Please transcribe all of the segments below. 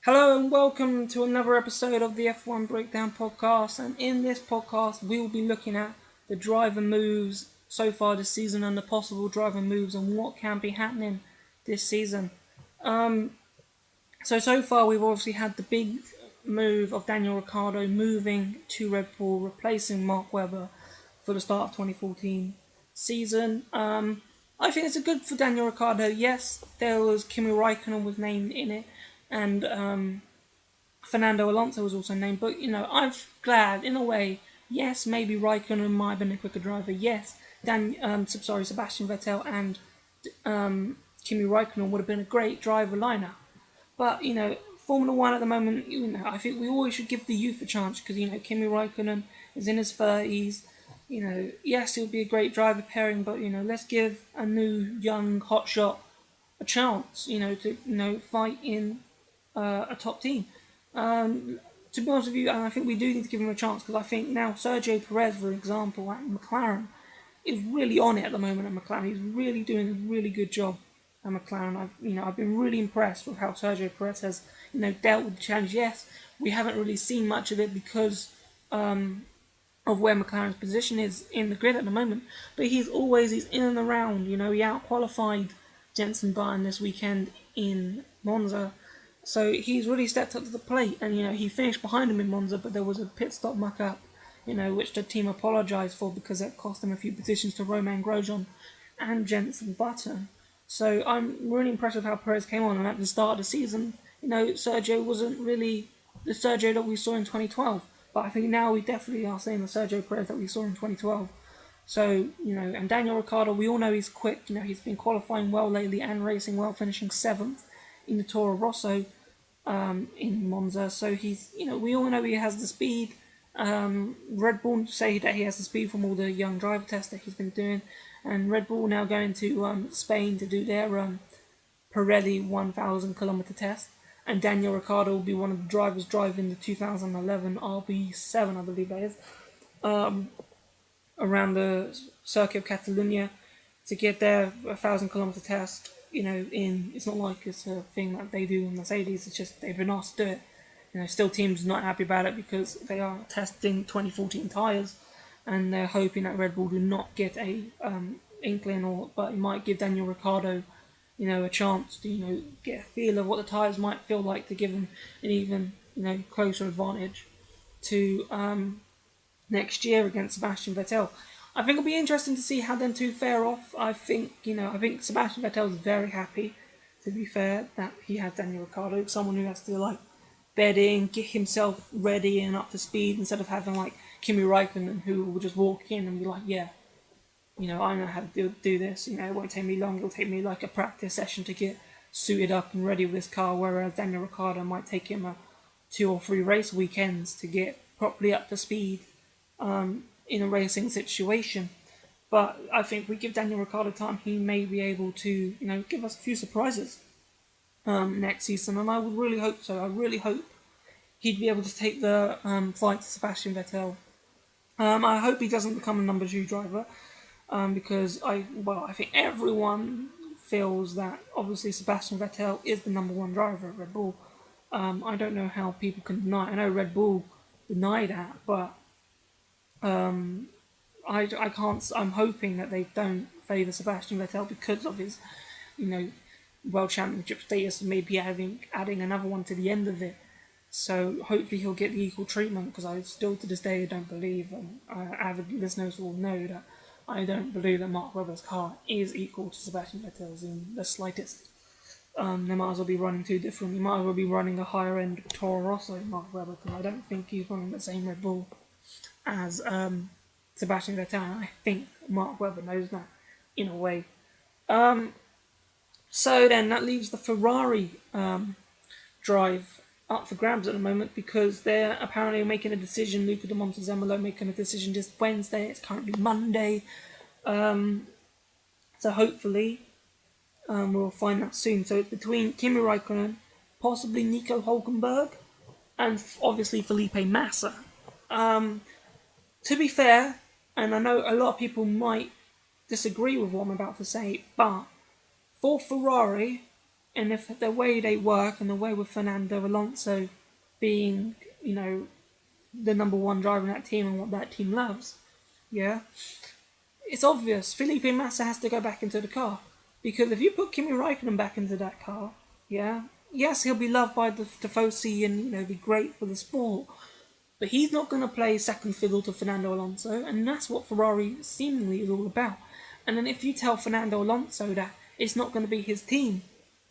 Hello and welcome to another episode of the F1 Breakdown podcast. And in this podcast, we will be looking at the driver moves so far this season and the possible driver moves and what can be happening this season. So far, we've obviously had the big move of Daniel Ricciardo moving to Red Bull, replacing Mark Webber for the start of 2014 season. I think it's a good for Daniel Ricciardo. Yes, there was Kimi Raikkonen was named in it, and Fernando Alonso was also named. But I'm glad in a way. Yes, maybe Raikkonen might have been a quicker driver. Yes, Sebastian Vettel and Kimi Raikkonen would have been a great driver lineup. But Formula One at the moment, I think we always should give the youth a chance because Kimi Raikkonen is in his 30s. Yes, he'll be a great driver pairing, but let's give a new young hotshot a chance. To fight in a top team. To be honest with you, I think we do need to give him a chance because I think now Sergio Perez, for example, at McLaren, is really on it at the moment at McLaren. He's really doing a really good job at McLaren. I've been really impressed with how Sergio Perez has dealt with the challenge. Yes, we haven't really seen much of it because of where McLaren's position is in the grid at the moment, but he's in and around. He out-qualified Jenson Button this weekend in Monza, so he's really stepped up to the plate, and he finished behind him in Monza, but there was a pit stop muck-up, which the team apologised for because it cost them a few positions to Romain Grosjean and Jenson Button. So I'm really impressed with how Perez came on, and at the start of the season, Sergio wasn't really the Sergio that we saw in 2012, but I think now we definitely are seeing the Sergio Perez that we saw in 2012. So, and Daniel Ricciardo, we all know he's quick. He's been qualifying well lately and racing well, finishing 7th in the Toro Rosso in Monza. So we all know he has the speed. Red Bull say that he has the speed from all the young driver tests that he's been doing. And Red Bull now going to Spain to do their Pirelli 1,000 kilometer test. And Daniel Ricciardo will be one of the drivers driving the 2011 RB7, I believe that is, around the circuit of Catalonia to get their 1,000 kilometer test. It's not like it's a thing that they do in Mercedes. It's just they've been asked to do it. Still teams not happy about it because they are testing 2014 tyres, and they're hoping that Red Bull do not get a inkling, but it might give Daniel Ricciardo a chance to, get a feel of what the tyres might feel like to give him an even, closer advantage to next year against Sebastian Vettel. I think it'll be interesting to see how them two fare off. I think Sebastian Vettel is very happy, to be fair, that he has Daniel Ricciardo, someone who has to bed in, get himself ready and up to speed instead of having Kimi Raikkonen who will just walk in and be like, yeah, I know how to do this. It won't take me long. It'll take me a practice session to get suited up and ready with this car. Whereas Daniel Ricciardo might take him 2 or 3 race weekends to get properly up to speed in a racing situation. But I think if we give Daniel Ricciardo time, he may be able to give us a few surprises next season, and I would really hope so. I really hope he'd be able to take the fight to Sebastian Vettel. I hope he doesn't become a number 2 driver. Because I think everyone feels that obviously Sebastian Vettel is the number 1 driver at Red Bull. I don't know how people can deny. I know Red Bull deny that, but I can't. I'm hoping that they don't favour Sebastian Vettel because of his, world championship status, and maybe adding another one to the end of it. So hopefully he'll get the equal treatment because I still to this day don't believe, and avid listeners will know that I don't believe that Mark Webber's car is equal to Sebastian Vettel's in the slightest. They might as well be running 2 different. You might as well be running a higher end Toro Rosso Mark Webber because I don't think he's running the same Red Bull as Sebastian Vettel. I think Mark Webber knows that in a way. So then that leaves the Ferrari drive up for grabs at the moment because they're apparently making a decision. Luca de Montezemolo making a decision this Wednesday. It's currently Monday. So hopefully we'll find that soon. So it's between Kimi Raikkonen, possibly Nico Hulkenberg, and obviously Felipe Massa. To be fair, and I know a lot of people might disagree with what I'm about to say, but for Ferrari, and if the way they work and the way with Fernando Alonso being, the number one driver in that team and what that team loves, yeah, it's obvious Felipe Massa has to go back into the car. Because if you put Kimi Raikkonen back into that car, yeah, yes, he'll be loved by the Tifosi and, be great for the sport. But he's not going to play second fiddle to Fernando Alonso, and that's what Ferrari seemingly is all about. And then if you tell Fernando Alonso that it's not going to be his team,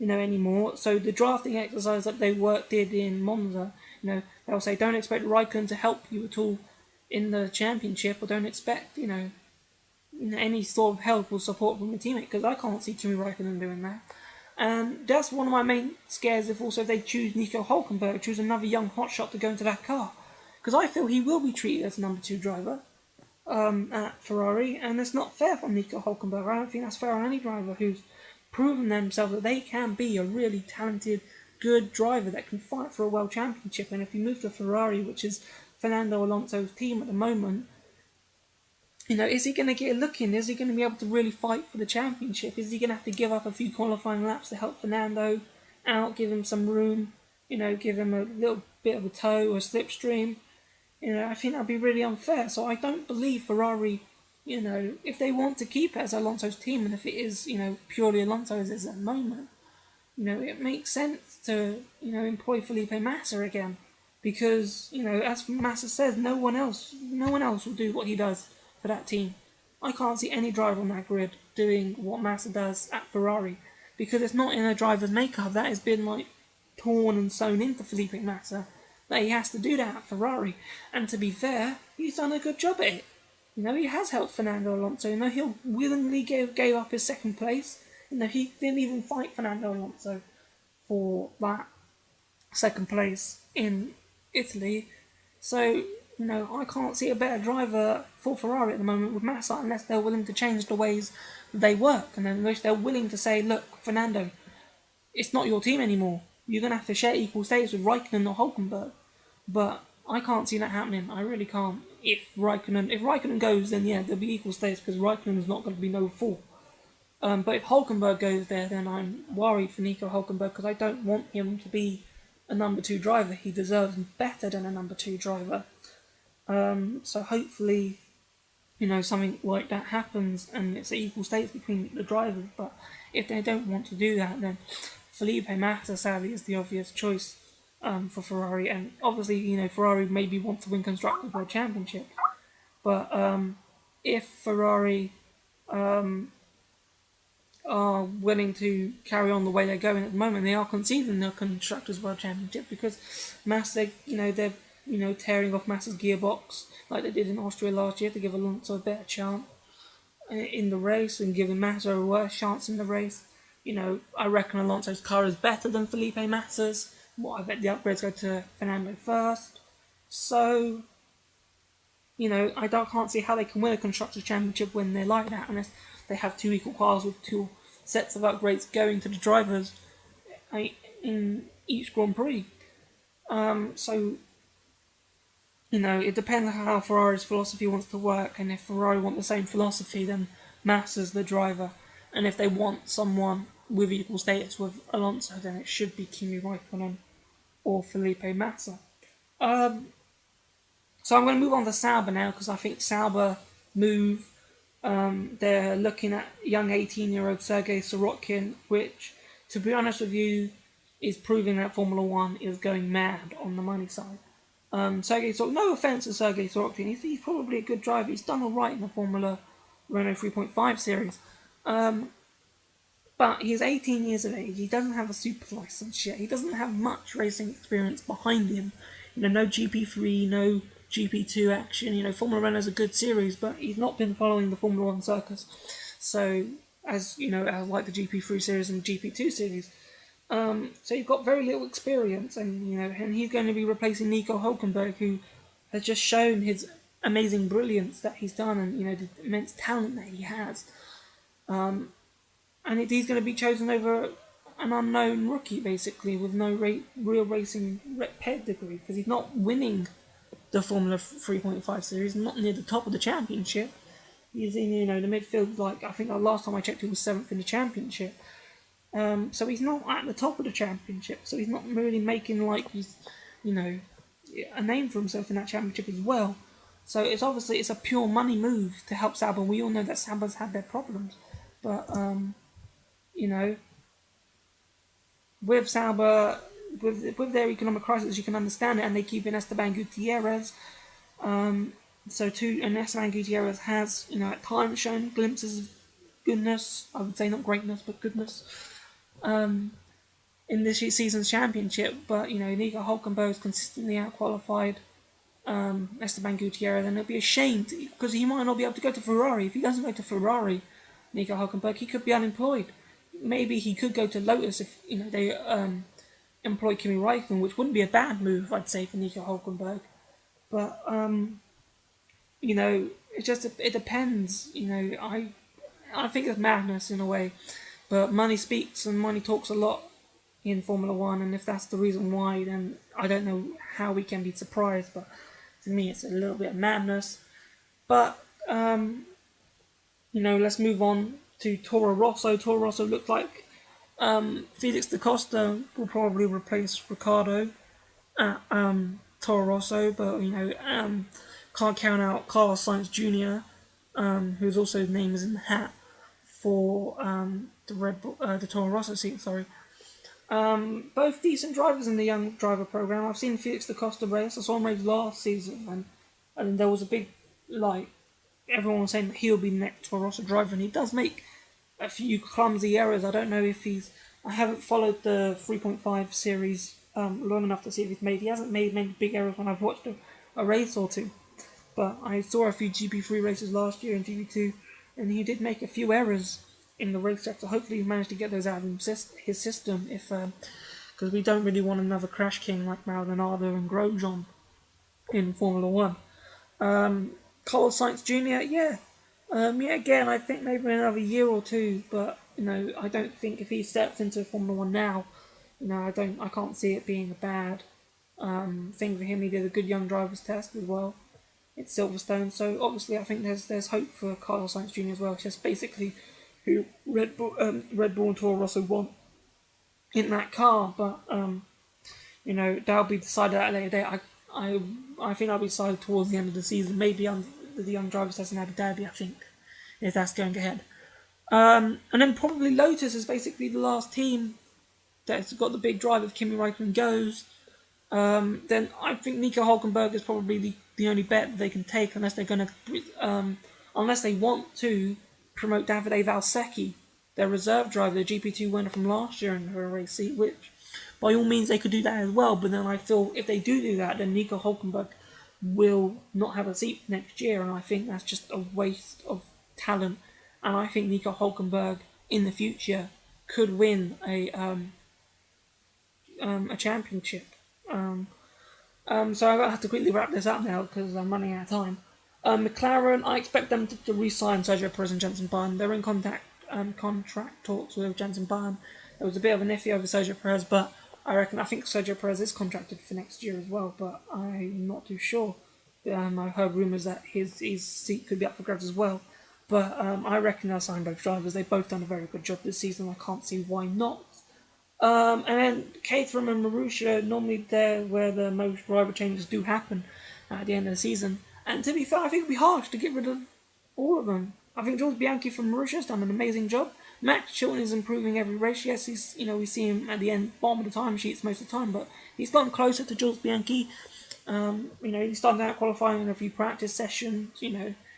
anymore, so the drafting exercise that they did in Monza, they'll say don't expect Raikkonen to help you at all in the championship, or don't expect, any sort of help or support from the teammate, because I can't see Kimi Raikkonen doing that. And that's one of my main scares if they choose Nico Hulkenberg, choose another young hotshot to go into that car. Because I feel he will be treated as a number 2 driver at Ferrari, and it's not fair for Nico Hulkenberg. I don't think that's fair on any driver who's proven themselves that they can be a really talented, good driver that can fight for a world championship. And if you move to Ferrari, which is Fernando Alonso's team at the moment, is he going to get a look in? Is he going to be able to really fight for the championship? Is he going to have to give up a few qualifying laps to help Fernando out, give him some room, give him a little bit of a tow or a slipstream? I think that'd be really unfair. So I don't believe Ferrari, if they want to keep it as Alonso's team, and if it is, purely Alonso's at the moment, it makes sense to, employ Felipe Massa again. Because, as Massa says, no one else will do what he does for that team. I can't see any driver on that grid doing what Massa does at Ferrari, because it's not in a driver's makeup. That has been torn and sewn into Felipe Massa, that he has to do that at Ferrari. And to be fair, he's done a good job at it. He has helped Fernando Alonso. He willingly gave up his second place. He didn't even fight Fernando Alonso for that second place in Italy. So, I can't see a better driver for Ferrari at the moment with Massa, unless they're willing to change the ways they work, and then they're willing to say, look, Fernando, it's not your team anymore. You're going to have to share equal status with Raikkonen or Hulkenberg. But I can't see that happening. I really can't. If Raikkonen goes, then yeah, there'll be equal status, because Raikkonen is not going to be no 4. But if Hulkenberg goes there, then I'm worried for Nico Hulkenberg, because I don't want him to be a number 2 driver. He deserves better than a number 2 driver. So hopefully, something like that happens and it's an equal status between the drivers. But if they don't want to do that, then Felipe Massa, sadly, is the obvious choice for Ferrari. And obviously, Ferrari maybe want to win Constructors' World Championship. But if Ferrari are willing to carry on the way they're going at the moment, they are conceding the Constructors' World Championship, because Massa, they're tearing off Massa's gearbox like they did in Austria last year to give Alonso a better chance in the race, and giving Massa a worse chance in the race. I reckon Alonso's car is better than Felipe Massa's. I bet the upgrades go to Fernando first. So, I can't see how they can win a Constructors' Championship when they're like that, unless they have 2 equal cars with 2 sets of upgrades going to the drivers in each Grand Prix. So, it depends on how Ferrari's philosophy wants to work, and if Ferrari want the same philosophy, then Massa's the driver. And if they want someone with equal status with Alonso, then it should be Kimi Raikkonen or Felipe Massa. So I'm going to move on to Sauber now, because I think Sauber move. They're looking at young 18-year-old Sergei Sorokin, which, to be honest with you, is proving that Formula 1 is going mad on the money side. Sergei Sorokin, no offense to Sergei Sorokin, he's probably a good driver. He's done alright in the Formula Renault 3.5 series. But he's 18 years of age. He doesn't have a super license yet. He doesn't have much racing experience behind him. No GP3, no GP2 action. Formula Renault is a good series, but he's not been following the Formula 1 circus. So, as like the GP3 series and the GP2 series. So you've got very little experience, and he's going to be replacing Nico Hulkenberg, who has just shown his amazing brilliance that he's done, and the immense talent that he has. And he's going to be chosen over an unknown rookie, basically, with no real racing pedigree, because he's not winning the Formula 3.5 series, not near the top of the championship. He's in, the midfield. Like I think the last time I checked, he was 7th in the championship. So he's not at the top of the championship. So he's not really making like he's, you know, a name for himself in that championship as well. So it's a pure money move to help Sauber. We all know that Sauber's had their problems, but you know, with Sauber, with their economic crisis, you can understand it, and they keep in Esteban Gutierrez. And Esteban Gutierrez has, at times shown glimpses of goodness. I would say not greatness, but goodness. In this season's championship, but Nico Hulkenberg's consistently outqualified Esteban Gutierrez, and it'll be a shame because he might not be able to go to Ferrari. If he doesn't go to Ferrari, Nico Hulkenberg, he could be unemployed. Maybe he could go to Lotus if they employ Kimi Räikkönen, which wouldn't be a bad move, I'd say, for Nico Hulkenberg. But it depends. I think it's madness in a way, but money speaks and money talks a lot in Formula One, and if that's the reason why, then I don't know how we can be surprised. But to me, it's a little bit of madness. But let's move on to Toro Rosso. Toro Rosso looked like Felix da Costa will probably replace Ricciardo at Toro Rosso, but can't count out Carlos Sainz Jr., whose also name is in the hat for the Toro Rosso seat. Sorry. Both decent drivers in the young driver program. I've seen Felix da Costa race. I saw him race last season, and there was a big everyone was saying that he'll be the next Toro Rosso driver, and he does make a few clumsy errors. I don't know if I haven't followed the 3.5 series long enough to see if he hasn't made many big errors when I've watched a race or two. But I saw a few GP3 races last year in GP2, and he did make a few errors in the racetrack. So hopefully he managed to get those out of his system. Because we don't really want another crash king like Maldonado and Grosjean in Formula One. Carlos Sainz Jr. Again, I think maybe another year or two, but I don't think if he steps into Formula One now, I can't see it being a bad thing for him. He did a good young drivers test as well at Silverstone, so obviously I think there's hope for Carlos Sainz Jr. as well. It's just basically who Red Bull and Toro Rosso want in that car, but that'll be decided at a later date. I think that'll be decided towards the end of the season, maybe on the young drivers test in Abu Dhabi, I think, if that's going ahead. And then probably Lotus is basically the last team that's got the big drive if Kimi Räikkönen goes. Then I think Nico Hulkenberg is probably the only bet that they can take unless they're going to, unless they want to promote Davide Valsecchi, their reserve driver, the GP2 winner from last year in her race seat, which by all means they could do that as well. But then I feel if they do that, then Nico Hulkenberg will not have a seat next year, and I think that's just a waste of talent. And I think Nico Hulkenberg in the future could win a championship. So I have to quickly wrap this up now because I'm running out of time. McLaren, I expect them to re-sign Sergio Perez and Jenson Button. They're in contract talks with Jenson Button. There was a bit of an iffy over Sergio Perez, but I think Sergio Perez is contracted for next year as well, but I'm not too sure. I've heard rumours that his seat could be up for grabs as well. But I reckon they'll sign both drivers. They've both done a very good job this season. I can't see why not. And then Caterham and Marussia, normally they're where the most driver changes do happen at the end of the season. And to be fair, I think it'd be harsh to get rid of all of them. I think Jules Bianchi from Marussia has done an amazing job. Max Chilton is improving every race. Yes, he's we see him at the end, bottom of the timesheets most of the time, but he's gotten closer to Jules Bianchi. He started out qualifying in a few practice sessions.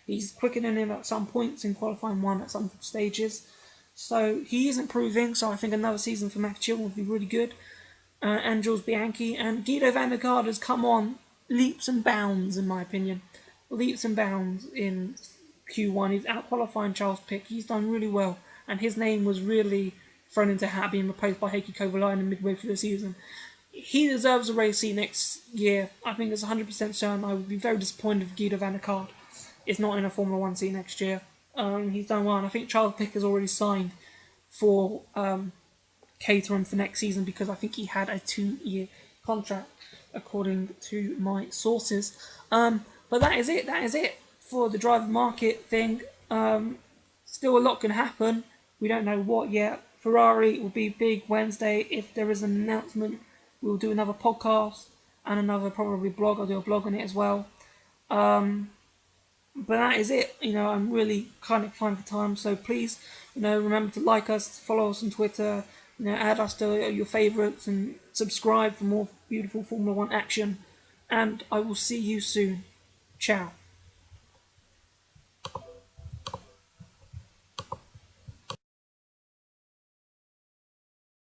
He's quicker than him at some points in qualifying one at some stages. So he is improving. So I think another season for Max Chilton would be really good. And Jules Bianchi and Guido van der Garde has come on leaps and bounds, in my opinion. Leaps and bounds in Q1. He's out qualifying Charles Pic. He's done really well. And his name was really thrown into hat being replaced by Heikki Kovalainen midway through the season. He deserves a race seat next year. I think it's 100% certain. I would be very disappointed if Guido van der Garde is not in a Formula 1 seat next year. He's done well, and I think Charles Pic has already signed for Caterham for next season because I think he had a 2-year contract, according to my sources. But that is it. That is it for the driver market thing. Still, a lot can happen. We don't know what yet. Ferrari will be big Wednesday. If there is an announcement, we'll do another podcast and another probably blog. I'll do a blog on it as well. But that is it. I'm really kind of fine for time. So please, remember to like us, follow us on Twitter, add us to your favourites, and subscribe for more beautiful Formula One action. And I will see you soon. Ciao.